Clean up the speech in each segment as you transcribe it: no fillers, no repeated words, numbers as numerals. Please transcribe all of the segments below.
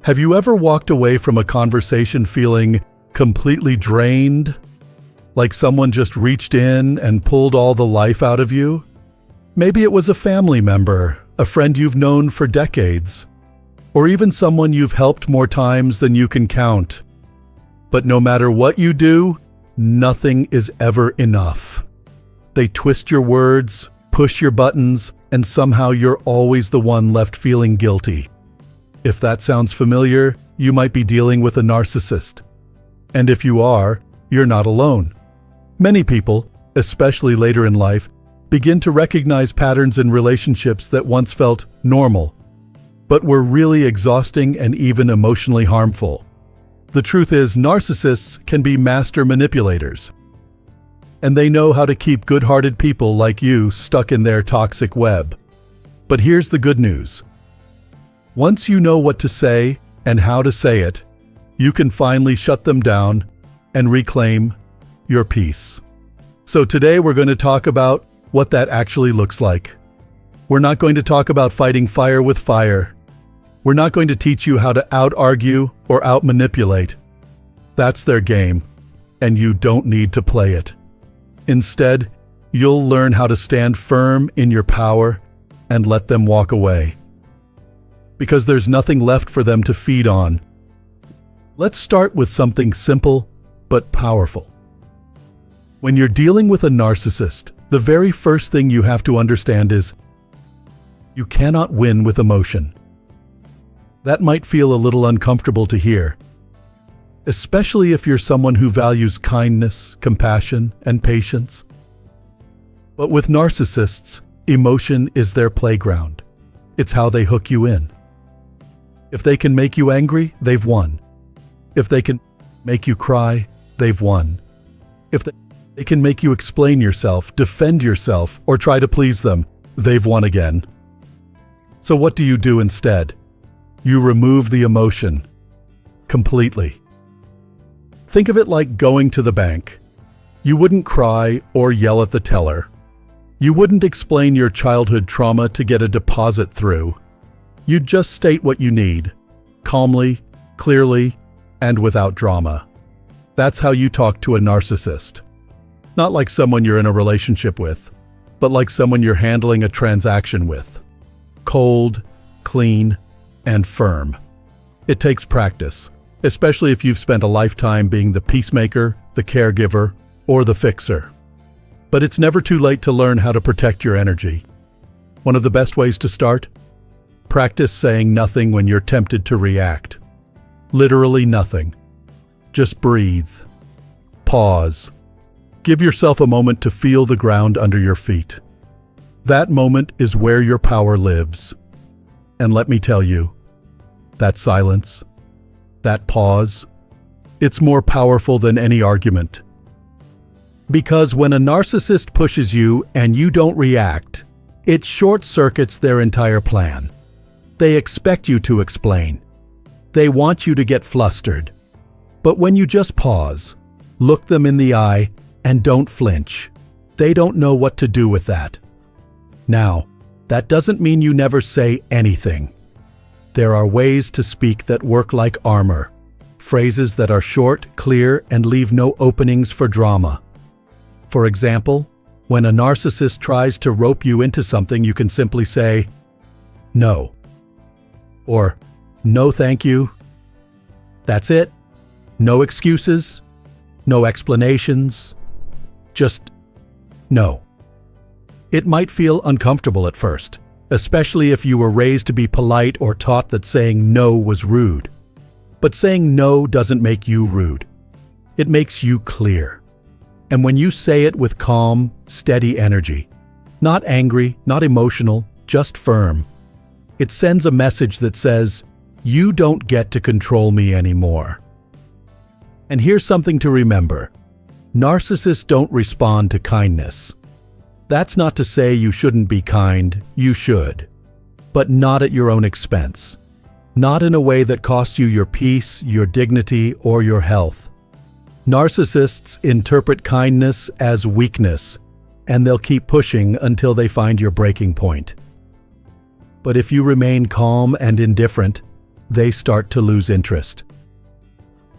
Have you ever walked away from a conversation feeling completely drained? Like someone just reached in and pulled all the life out of you? Maybe it was a family member, a friend you've known for decades, or even someone you've helped more times than you can count. But no matter what you do, nothing is ever enough. They twist your words, push your buttons, and somehow you're always the one left feeling guilty. If that sounds familiar, you might be dealing with a narcissist. And if you are, you're not alone. Many people, especially later in life, begin to recognize patterns in relationships that once felt normal, but were really exhausting and even emotionally harmful. The truth is, narcissists can be master manipulators, and they know how to keep good-hearted people like you stuck in their toxic web. But here's the good news. Once you know what to say and how to say it, you can finally shut them down and reclaim your peace. So today we're going to talk about what that actually looks like. We're not going to talk about fighting fire with fire. We're not going to teach you how to out-argue or out-manipulate. That's their game, and you don't need to play it. Instead, you'll learn how to stand firm in your power and let them walk away. Because there's nothing left for them to feed on. Let's start with something simple but powerful. When you're dealing with a narcissist, the very first thing you have to understand is you cannot win with emotion. That might feel a little uncomfortable to hear, especially if you're someone who values kindness, compassion, and patience. But with narcissists, emotion is their playground. It's how they hook you in. If they can make you angry, they've won. If they can make you cry, they've won. If they can make you explain yourself, defend yourself, or try to please them, they've won again. So what do you do instead? You remove the emotion completely. Think of it like going to the bank. You wouldn't cry or yell at the teller. You wouldn't explain your childhood trauma to get a deposit through. You'd just state what you need, calmly, clearly, and without drama. That's how you talk to a narcissist. Not like someone you're in a relationship with, but like someone you're handling a transaction with. Cold, clean, and firm. It takes practice, especially if you've spent a lifetime being the peacemaker, the caregiver, or the fixer. But it's never too late to learn how to protect your energy. One of the best ways to start? Practice saying nothing when you're tempted to react. Literally nothing. Just breathe. Pause. Give yourself a moment to feel the ground under your feet. That moment is where your power lives. And let me tell you, that silence, that pause, it's more powerful than any argument. Because when a narcissist pushes you and you don't react, it short-circuits their entire plan. They expect you to explain. They want you to get flustered. But when you just pause, look them in the eye, and don't flinch, they don't know what to do with that. Now, that doesn't mean you never say anything. There are ways to speak that work like armor, phrases that are short, clear, and leave no openings for drama. For example, when a narcissist tries to rope you into something, you can simply say, "No," or "No, thank you." That's it. No excuses, no explanations, just no. It might feel uncomfortable at first, especially if you were raised to be polite or taught that saying no was rude. But saying no doesn't make you rude. It makes you clear. And when you say it with calm, steady energy, not angry, not emotional, just firm, it sends a message that says, "You don't get to control me anymore." And here's something to remember. Narcissists don't respond to kindness. That's not to say you shouldn't be kind, you should. But not at your own expense. Not in a way that costs you your peace, your dignity, or your health. Narcissists interpret kindness as weakness, and they'll keep pushing until they find your breaking point. But if you remain calm and indifferent, they start to lose interest.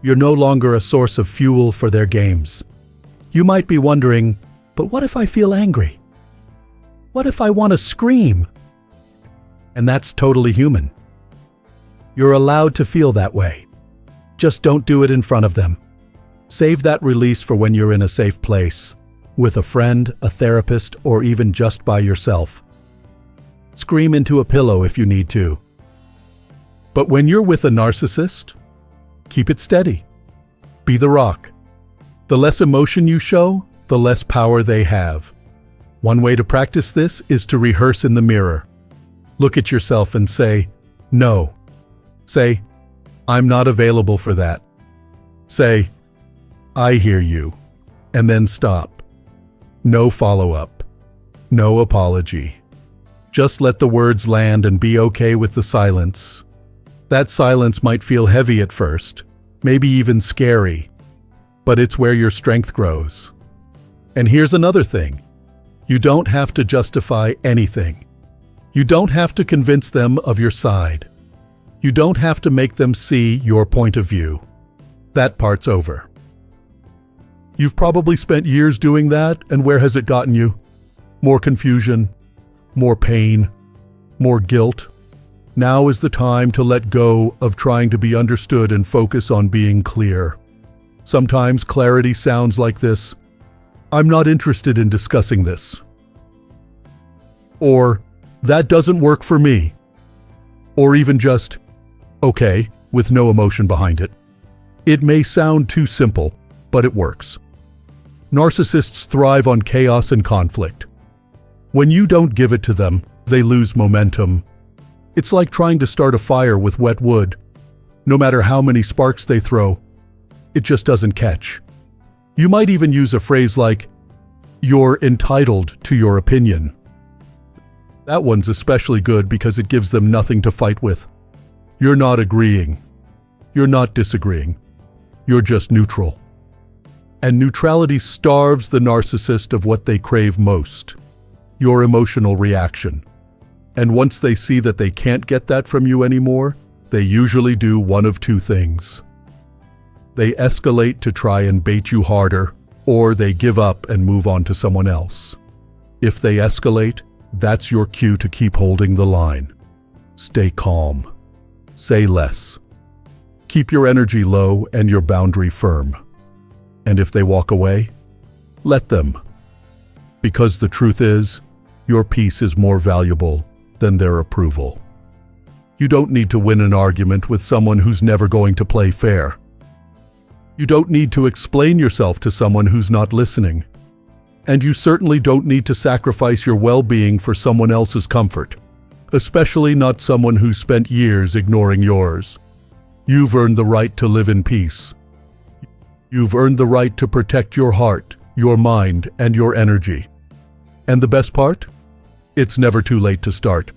You're no longer a source of fuel for their games. You might be wondering, but what if I feel angry? What if I want to scream? And that's totally human. You're allowed to feel that way. Just don't do it in front of them. Save that release for when you're in a safe place, with a friend, a therapist, or even just by yourself. Scream into a pillow if you need to. But when you're with a narcissist, keep it steady. Be the rock. The less emotion you show, the less power they have. One way to practice this is to rehearse in the mirror. Look at yourself and say, no. Say, I'm not available for that. Say, I hear you. And then stop. No follow-up. No apology. Just let the words land and be okay with the silence. That silence might feel heavy at first, maybe even scary, but it's where your strength grows. And here's another thing. You don't have to justify anything. You don't have to convince them of your side. You don't have to make them see your point of view. That part's over. You've probably spent years doing that, and where has it gotten you? More confusion, more pain, more guilt. Now is the time to let go of trying to be understood and focus on being clear. Sometimes clarity sounds like this: I'm not interested in discussing this. Or, that doesn't work for me. Or even just, okay, with no emotion behind it. It may sound too simple, but it works. Narcissists thrive on chaos and conflict. When you don't give it to them, they lose momentum. It's like trying to start a fire with wet wood. No matter how many sparks they throw, it just doesn't catch. You might even use a phrase like, "You're entitled to your opinion." That one's especially good because it gives them nothing to fight with. You're not agreeing. You're not disagreeing. You're just neutral. And neutrality starves the narcissist of what they crave most: your emotional reaction. And once they see that they can't get that from you anymore, they usually do one of two things. They escalate to try and bait you harder, or they give up and move on to someone else. If they escalate, that's your cue to keep holding the line. Stay calm. Say less. Keep your energy low and your boundary firm. And if they walk away, let them. Because the truth is, your peace is more valuable than their approval. You don't need to win an argument with someone who's never going to play fair. You don't need to explain yourself to someone who's not listening. And you certainly don't need to sacrifice your well-being for someone else's comfort, especially not someone who's spent years ignoring yours. You've earned the right to live in peace. You've earned the right to protect your heart, your mind, and your energy. And the best part? It's never too late to start.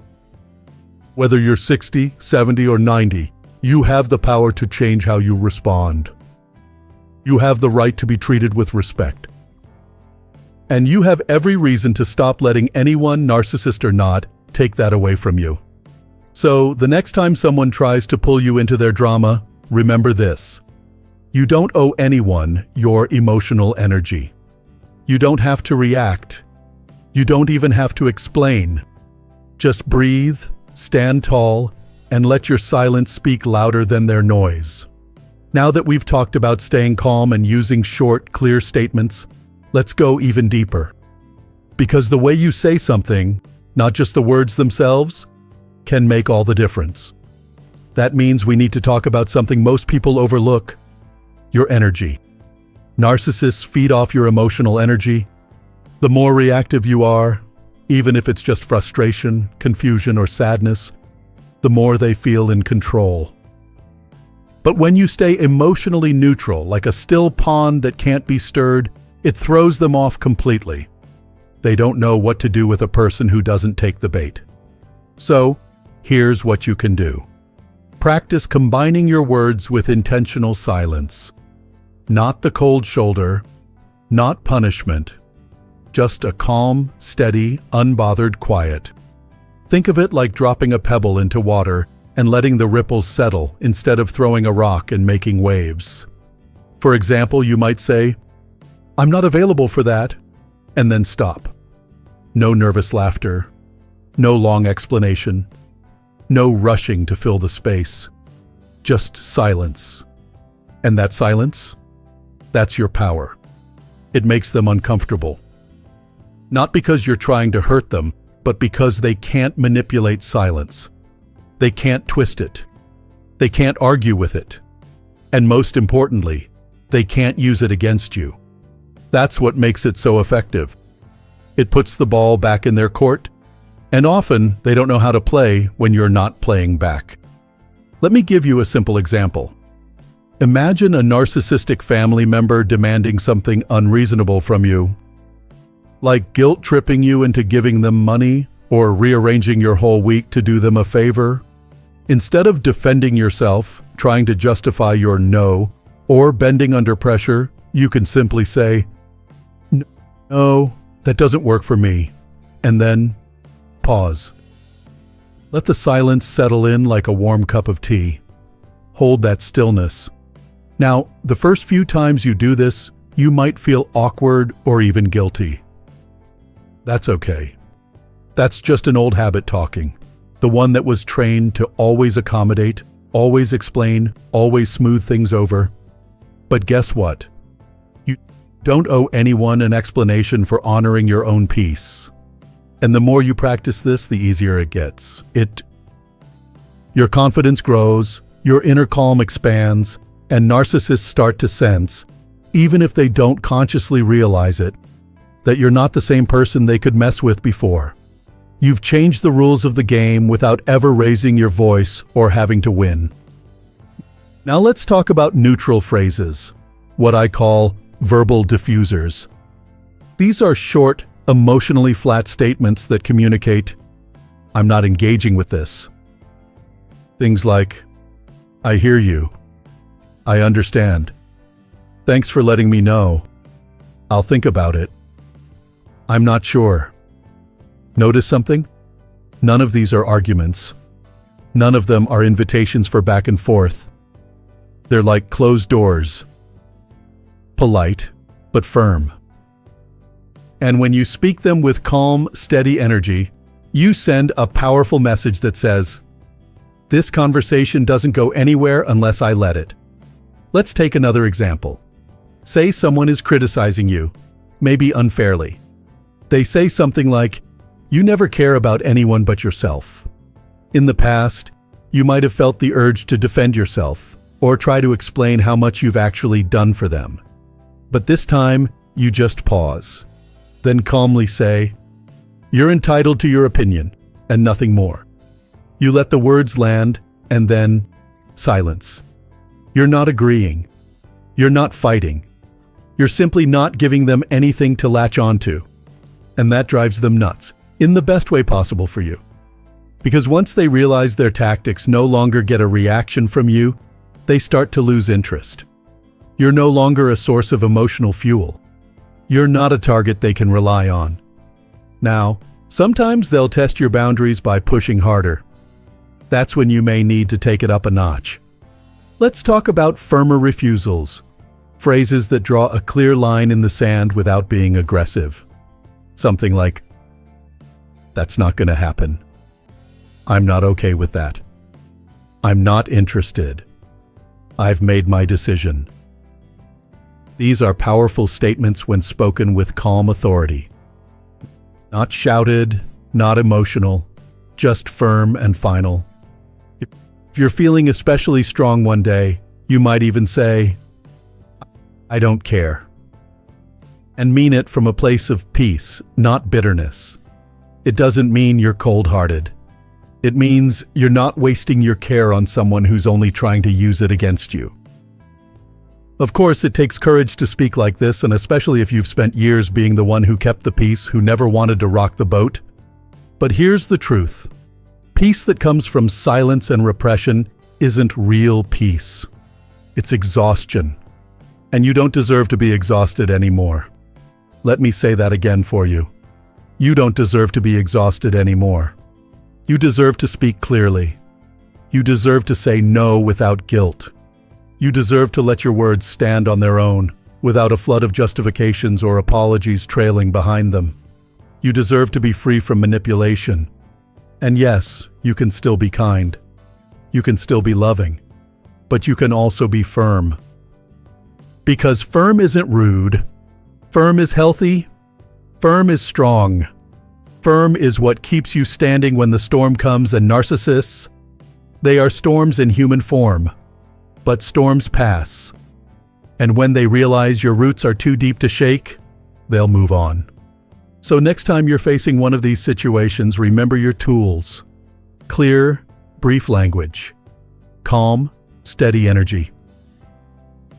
Whether you're 60, 70, or 90, you have the power to change how you respond. You have the right to be treated with respect. And you have every reason to stop letting anyone, narcissist or not, take that away from you. So, the next time someone tries to pull you into their drama, remember this: you don't owe anyone your emotional energy. You don't have to react. You don't even have to explain. Just breathe, stand tall, and let your silence speak louder than their noise. Now that we've talked about staying calm and using short, clear statements, let's go even deeper. Because the way you say something, not just the words themselves, can make all the difference. That means we need to talk about something most people overlook: your energy. Narcissists feed off your emotional energy. The more reactive you are, even if it's just frustration, confusion, or sadness, the more they feel in control. But when you stay emotionally neutral, like a still pond that can't be stirred, it throws them off completely. They don't know what to do with a person who doesn't take the bait. So, here's what you can do. Practice combining your words with intentional silence. Not the cold shoulder, not punishment, just a calm, steady, unbothered quiet. Think of it like dropping a pebble into water and letting the ripples settle instead of throwing a rock and making waves. For example, you might say, "I'm not available for that," and then stop. No nervous laughter, no long explanation, no rushing to fill the space, just silence. And that silence, that's your power. It makes them uncomfortable. Not because you're trying to hurt them, but because they can't manipulate silence. They can't twist it. They can't argue with it. And most importantly, they can't use it against you. That's what makes it so effective. It puts the ball back in their court, and often they don't know how to play when you're not playing back. Let me give you a simple example. Imagine a narcissistic family member demanding something unreasonable from you, like guilt-tripping you into giving them money or rearranging your whole week to do them a favor. Instead of defending yourself, trying to justify your no, or bending under pressure, you can simply say, "No, that doesn't work for me," and then pause. Let the silence settle in like a warm cup of tea. Hold that stillness. Now, the first few times you do this, you might feel awkward or even guilty. That's okay. That's just an old habit talking, the one that was trained to always accommodate, always explain, always smooth things over. But guess what? You don't owe anyone an explanation for honoring your own peace. And the more you practice this, the easier it gets. Your confidence grows, your inner calm expands, and narcissists start to sense, even if they don't consciously realize it, that you're not the same person they could mess with before. You've changed the rules of the game without ever raising your voice or having to win. Now let's talk about neutral phrases, what I call verbal diffusers. These are short, emotionally flat statements that communicate, "I'm not engaging with this." Things like, "I hear you. I understand. Thanks for letting me know. I'll think about it. I'm not sure." Notice something? None of these are arguments. None of them are invitations for back and forth. They're like closed doors. Polite, but firm. And when you speak them with calm, steady energy, you send a powerful message that says, "This conversation doesn't go anywhere unless I let it." Let's take another example. Say someone is criticizing you, maybe unfairly. They say something like, "You never care about anyone but yourself." In the past, you might have felt the urge to defend yourself or try to explain how much you've actually done for them. But this time, you just pause. Then calmly say, "You're entitled to your opinion, and nothing more." You let the words land, and then silence. You're not agreeing. You're not fighting. You're simply not giving them anything to latch onto. And that drives them nuts, in the best way possible for you. Because once they realize their tactics no longer get a reaction from you, they start to lose interest. You're no longer a source of emotional fuel. You're not a target they can rely on. Now, sometimes they'll test your boundaries by pushing harder. That's when you may need to take it up a notch. Let's talk about firmer refusals, phrases that draw a clear line in the sand without being aggressive. Something like, "That's not going to happen. I'm not okay with that. I'm not interested. I've made my decision." These are powerful statements when spoken with calm authority. Not shouted, not emotional, just firm and final. If you're feeling especially strong one day, you might even say, "I don't care." And mean it from a place of peace, not bitterness. It doesn't mean you're cold-hearted. It means you're not wasting your care on someone who's only trying to use it against you. Of course, it takes courage to speak like this, and especially if you've spent years being the one who kept the peace, who never wanted to rock the boat. But here's the truth. Peace that comes from silence and repression isn't real peace. It's exhaustion. And you don't deserve to be exhausted anymore. Let me say that again for you. You don't deserve to be exhausted anymore. You deserve to speak clearly. You deserve to say no without guilt. You deserve to let your words stand on their own, without a flood of justifications or apologies trailing behind them. You deserve to be free from manipulation. And yes, you can still be kind. You can still be loving. But you can also be firm. Because firm isn't rude. Firm is healthy. Firm is strong. Firm is what keeps you standing when the storm comes. And narcissists, they are storms in human form. But storms pass. And when they realize your roots are too deep to shake, they'll move on. So next time you're facing one of these situations, remember your tools. Clear, brief language. Calm, steady energy.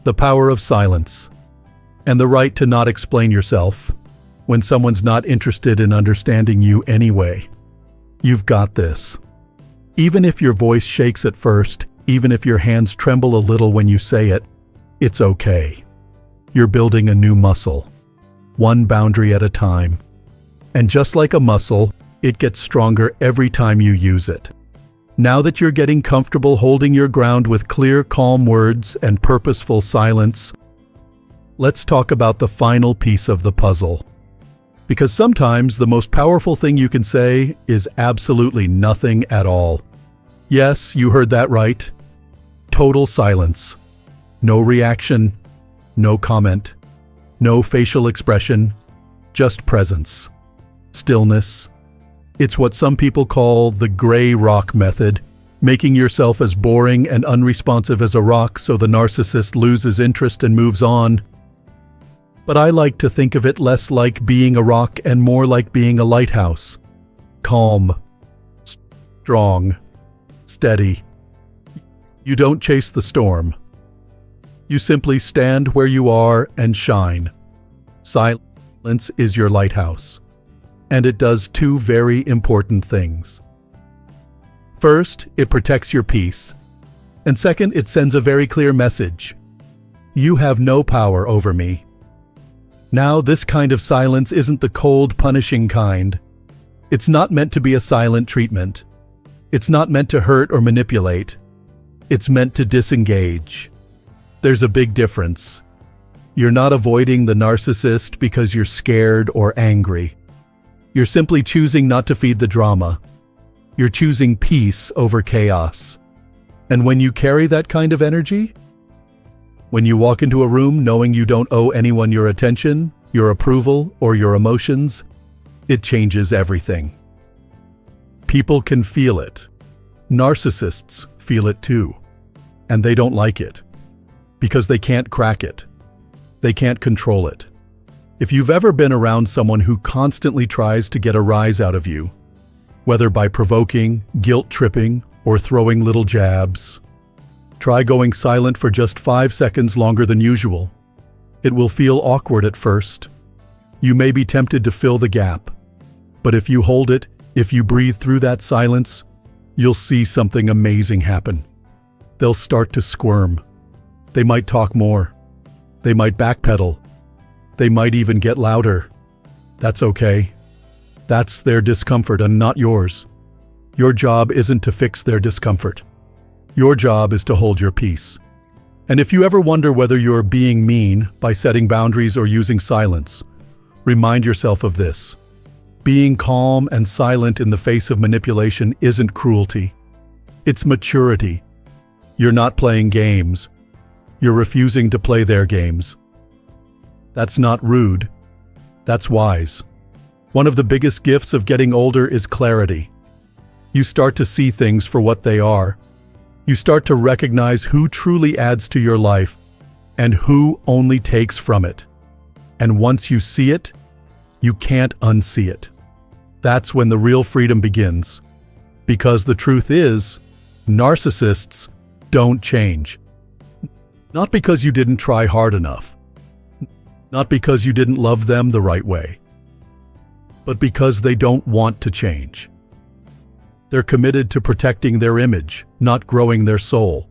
The power of silence. And the right to not explain yourself when someone's not interested in understanding you anyway. You've got this. Even if your voice shakes at first, even if your hands tremble a little when you say it, it's okay. You're building a new muscle, one boundary at a time. And just like a muscle, it gets stronger every time you use it. Now that you're getting comfortable holding your ground with clear, calm words and purposeful silence, let's talk about the final piece of the puzzle. Because sometimes the most powerful thing you can say is absolutely nothing at all. Yes, you heard that right. Total silence. No reaction, no comment, no facial expression, just presence. Stillness. It's what some people call the gray rock method, making yourself as boring and unresponsive as a rock so the narcissist loses interest and moves on. But I like to think of it less like being a rock and more like being a lighthouse. Calm, strong, steady. You don't chase the storm. You simply stand where you are and shine. Silence is your lighthouse. And it does two very important things. First, it protects your peace. And second, it sends a very clear message. You have no power over me. Now, this kind of silence isn't the cold, punishing kind. It's not meant to be a silent treatment. It's not meant to hurt or manipulate. It's meant to disengage. There's a big difference. You're not avoiding the narcissist because you're scared or angry. You're simply choosing not to feed the drama. You're choosing peace over chaos. And when you carry that kind of energy, when you walk into a room knowing you don't owe anyone your attention, your approval, or your emotions, it changes everything. People can feel it. Narcissists feel it too. And they don't like it. Because they can't crack it. They can't control it. If you've ever been around someone who constantly tries to get a rise out of you, whether by provoking, guilt-tripping, or throwing little jabs, try going silent for just 5 seconds longer than usual. It will feel awkward at first. You may be tempted to fill the gap. But if you hold it, if you breathe through that silence, you'll see something amazing happen. They'll start to squirm. They might talk more. They might backpedal. They might even get louder. That's okay. That's their discomfort and not yours. Your job isn't to fix their discomfort. Your job is to hold your peace. And if you ever wonder whether you're being mean by setting boundaries or using silence, remind yourself of this. Being calm and silent in the face of manipulation isn't cruelty. It's maturity. You're not playing games. You're refusing to play their games. That's not rude. That's wise. One of the biggest gifts of getting older is clarity. You start to see things for what they are. You start to recognize who truly adds to your life and who only takes from it. And once you see it, you can't unsee it. That's when the real freedom begins. Because the truth is, narcissists don't change. Not because you didn't try hard enough. Not because you didn't love them the right way. But because they don't want to change. They're committed to protecting their image, not growing their soul.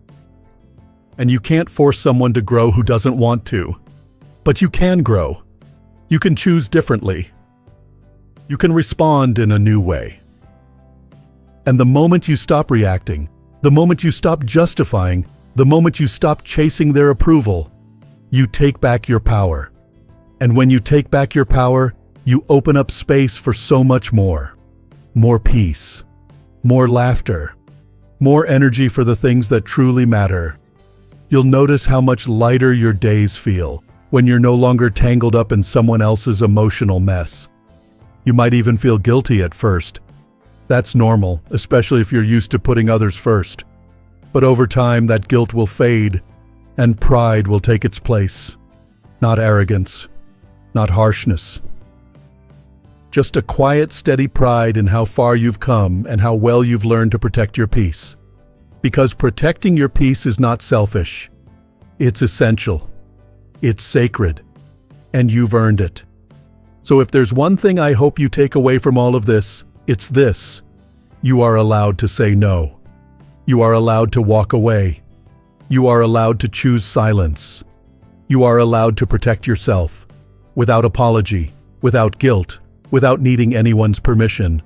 And you can't force someone to grow who doesn't want to. But you can grow. You can choose differently. You can respond in a new way. And the moment you stop reacting, The moment you stop justifying, the moment you stop chasing their approval, you take back your power. And when you take back your power, you open up space for so much more. More peace, more laughter, more energy for the things that truly matter. You'll notice how much lighter your days feel when you're no longer tangled up in someone else's emotional mess. You might even feel guilty at first. That's normal, especially if you're used to putting others first. But over time, that guilt will fade, and pride will take its place. Not arrogance, not harshness. Just a quiet, steady pride in how far you've come and how well you've learned to protect your peace. Because protecting your peace is not selfish. It's essential. It's sacred. And you've earned it. So if there's one thing I hope you take away from all of this, it's this. You are allowed to say no. You are allowed to walk away. You are allowed to choose silence. You are allowed to protect yourself, without apology, without guilt, without needing anyone's permission.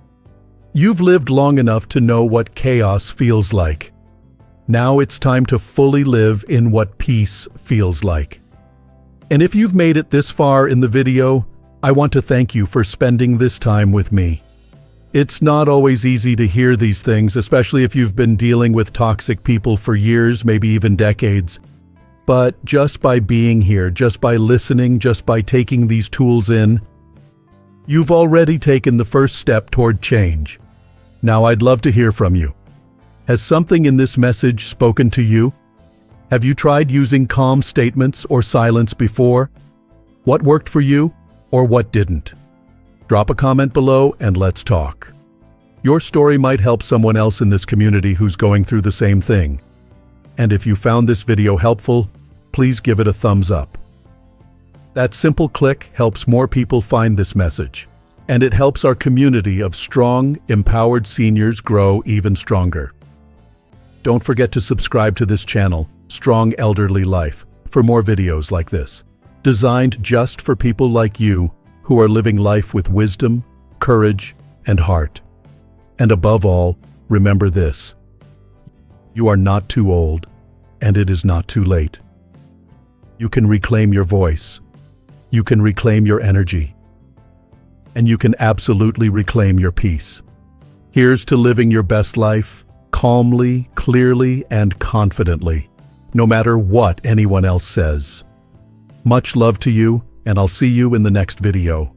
You've lived long enough to know what chaos feels like. Now it's time to fully live in what peace feels like. And if you've made it this far in the video, I want to thank you for spending this time with me. It's not always easy to hear these things, especially if you've been dealing with toxic people for years, maybe even decades. But just by being here, just by listening, just by taking these tools in, you've already taken the first step toward change. Now I'd love to hear from you. Has something in this message spoken to you? Have you tried using calm statements or silence before? What worked for you or what didn't? Drop a comment below and let's talk. Your story might help someone else in this community who's going through the same thing. And if you found this video helpful, please give it a thumbs up. That simple click helps more people find this message, and it helps our community of strong, empowered seniors grow even stronger. Don't forget to subscribe to this channel, Strong Elderly Life, for more videos like this, designed just for people like you who are living life with wisdom, courage, and heart. And above all, remember this: you are not too old, and it is not too late. You can reclaim your voice. You can reclaim your energy. And you can absolutely reclaim your peace. Here's to living your best life, calmly, clearly, and confidently, no matter what anyone else says. Much love to you, and I'll see you in the next video.